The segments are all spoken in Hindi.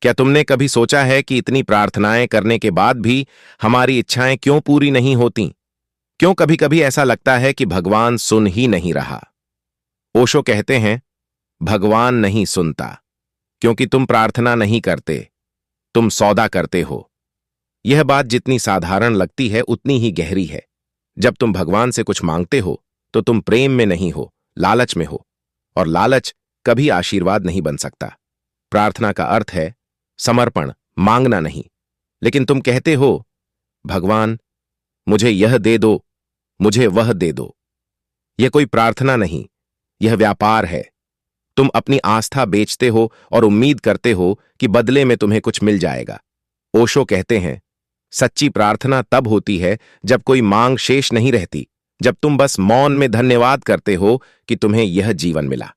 क्या तुमने कभी सोचा है कि इतनी प्रार्थनाएं करने के बाद भी हमारी इच्छाएं क्यों पूरी नहीं होती? क्यों कभी कभी ऐसा लगता है कि भगवान सुन ही नहीं रहा? ओशो कहते हैं, भगवान नहीं सुनता क्योंकि तुम प्रार्थना नहीं करते, तुम सौदा करते हो। यह बात जितनी साधारण लगती है उतनी ही गहरी है। जब तुम भगवान से कुछ मांगते हो तो तुम प्रेम में नहीं हो, लालच में हो, और लालच कभी आशीर्वाद नहीं बन सकता। प्रार्थना का अर्थ है समर्पण, मांगना नहीं। लेकिन तुम कहते हो, भगवान मुझे यह दे दो, मुझे वह दे दो। यह कोई प्रार्थना नहीं, यह व्यापार है। तुम अपनी आस्था बेचते हो और उम्मीद करते हो कि बदले में तुम्हें कुछ मिल जाएगा। ओशो कहते हैं, सच्ची प्रार्थना तब होती है जब कोई मांग शेष नहीं रहती, जब तुम बस मौन में धन्यवाद करते हो कि तुम्हें यह जीवन मिला।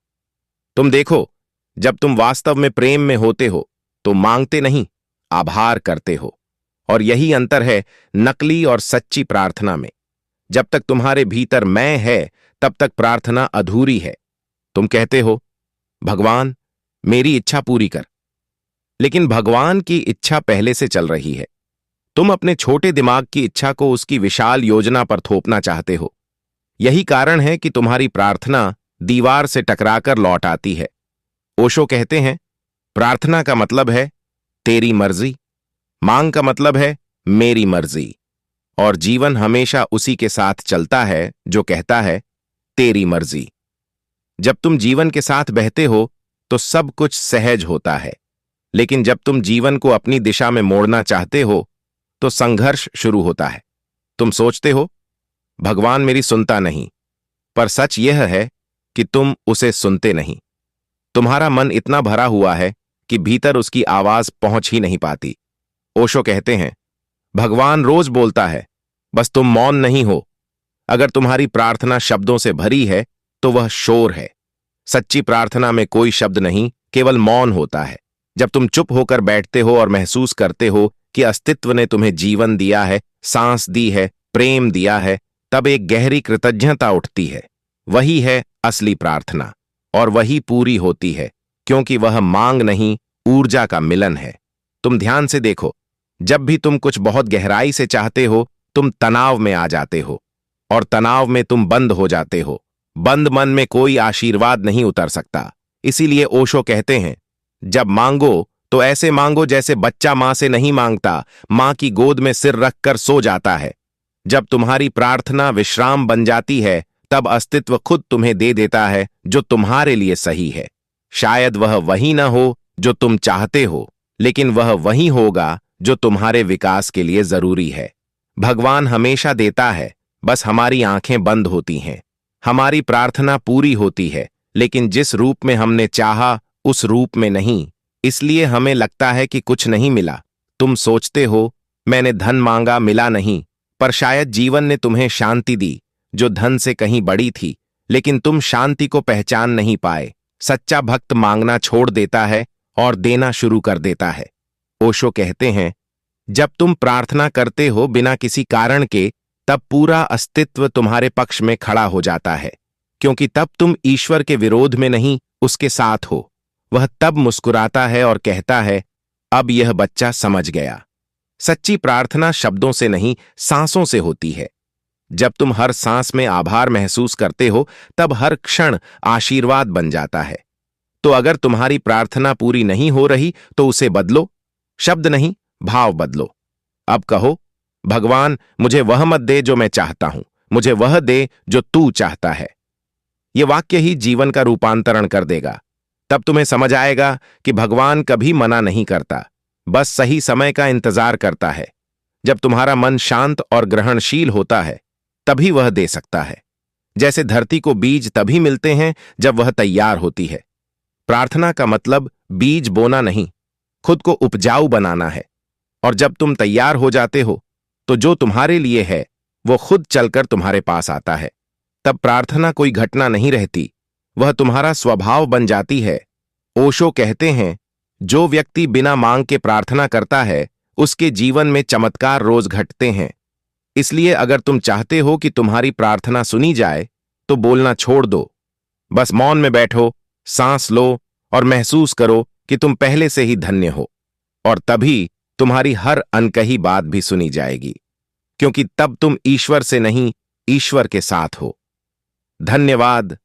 तुम देखो, जब तुम वास्तव में प्रेम में होते हो तो मांगते नहीं, आभार करते हो। और यही अंतर है नकली और सच्ची प्रार्थना में। जब तक तुम्हारे भीतर मैं है, तब तक प्रार्थना अधूरी है। तुम कहते हो, भगवान मेरी इच्छा पूरी कर, लेकिन भगवान की इच्छा पहले से चल रही है। तुम अपने छोटे दिमाग की इच्छा को उसकी विशाल योजना पर थोपना चाहते हो। यही कारण है कि तुम्हारी प्रार्थना दीवार से टकराकर लौट आती है। ओशो कहते हैं, प्रार्थना का मतलब है तेरी मर्जी, मांग का मतलब है मेरी मर्जी, और जीवन हमेशा उसी के साथ चलता है जो कहता है तेरी मर्जी। जब तुम जीवन के साथ बहते हो तो सब कुछ सहज होता है, लेकिन जब तुम जीवन को अपनी दिशा में मोड़ना चाहते हो तो संघर्ष शुरू होता है। तुम सोचते हो, भगवान मेरी सुनता नहीं, पर सच यह है कि तुम उसे सुनते नहीं। तुम्हारा मन इतना भरा हुआ है कि भीतर उसकी आवाज पहुंच ही नहीं पाती। ओशो कहते हैं, भगवान रोज बोलता है, बस तुम मौन नहीं हो। अगर तुम्हारी प्रार्थना शब्दों से भरी है तो वह शोर है। सच्ची प्रार्थना में कोई शब्द नहीं, केवल मौन होता है। जब तुम चुप होकर बैठते हो और महसूस करते हो कि अस्तित्व ने तुम्हें जीवन दिया है, सांस दी है, प्रेम दिया है, तब एक गहरी कृतज्ञता उठती है। वही है असली प्रार्थना, और वही पूरी होती है, क्योंकि वह मांग नहीं, ऊर्जा का मिलन है। तुम ध्यान से देखो, जब भी तुम कुछ बहुत गहराई से चाहते हो, तुम तनाव में आ जाते हो, और तनाव में तुम बंद हो जाते हो। बंद मन में कोई आशीर्वाद नहीं उतर सकता। इसीलिए ओशो कहते हैं, जब मांगो तो ऐसे मांगो जैसे बच्चा मां से नहीं मांगता, मां की गोद में सिर रखकर सो जाता है। जब तुम्हारी प्रार्थना विश्राम बन जाती है, तब अस्तित्व खुद तुम्हें दे देता है जो तुम्हारे लिए सही है। शायद वह वही न हो जो तुम चाहते हो, लेकिन वह वही होगा जो तुम्हारे विकास के लिए जरूरी है। भगवान हमेशा देता है, बस हमारी आंखें बंद होती हैं। हमारी प्रार्थना पूरी होती है, लेकिन जिस रूप में हमने चाहा उस रूप में नहीं। इसलिए हमें लगता है कि कुछ नहीं मिला। तुम सोचते हो, मैंने धन मांगा, मिला नहीं, पर शायद जीवन ने तुम्हें शांति दी जो धन से कहीं बड़ी थी, लेकिन तुम शांति को पहचान नहीं पाए। सच्चा भक्त मांगना छोड़ देता है और देना शुरू कर देता है। ओशो कहते हैं, जब तुम प्रार्थना करते हो बिना किसी कारण के, तब पूरा अस्तित्व तुम्हारे पक्ष में खड़ा हो जाता है, क्योंकि तब तुम ईश्वर के विरोध में नहीं, उसके साथ हो। वह तब मुस्कुराता है और कहता है, अब यह बच्चा समझ गया। सच्ची प्रार्थना शब्दों से नहीं, सांसों से होती है। जब तुम हर सांस में आभार महसूस करते हो, तब हर क्षण आशीर्वाद बन जाता है। तो अगर तुम्हारी प्रार्थना पूरी नहीं हो रही तो उसे बदलो, शब्द नहीं, भाव बदलो। अब कहो, भगवान मुझे वह मत दे जो मैं चाहता हूं, मुझे वह दे जो तू चाहता है। यह वाक्य ही जीवन का रूपांतरण कर देगा। तब तुम्हें समझ आएगा कि भगवान कभी मना नहीं करता, बस सही समय का इंतजार करता है। जब तुम्हारा मन शांत और ग्रहणशील होता है, तभी वह दे सकता है। जैसे धरती को बीज तभी मिलते हैं जब वह तैयार होती है। प्रार्थना का मतलब बीज बोना नहीं, खुद को उपजाऊ बनाना है। और जब तुम तैयार हो जाते हो, तो जो तुम्हारे लिए है वो खुद चलकर तुम्हारे पास आता है। तब प्रार्थना कोई घटना नहीं रहती, वह तुम्हारा स्वभाव बन जाती है। ओशो कहते हैं, जो व्यक्ति बिना मांग के प्रार्थना करता है, उसके जीवन में चमत्कार रोज घटते हैं। इसलिए अगर तुम चाहते हो कि तुम्हारी प्रार्थना सुनी जाए, तो बोलना छोड़ दो। बस मौन में बैठो, सांस लो और महसूस करो कि तुम पहले से ही धन्य हो। और तभी तुम्हारी हर अनकही बात भी सुनी जाएगी, क्योंकि तब तुम ईश्वर से नहीं, ईश्वर के साथ हो। धन्यवाद।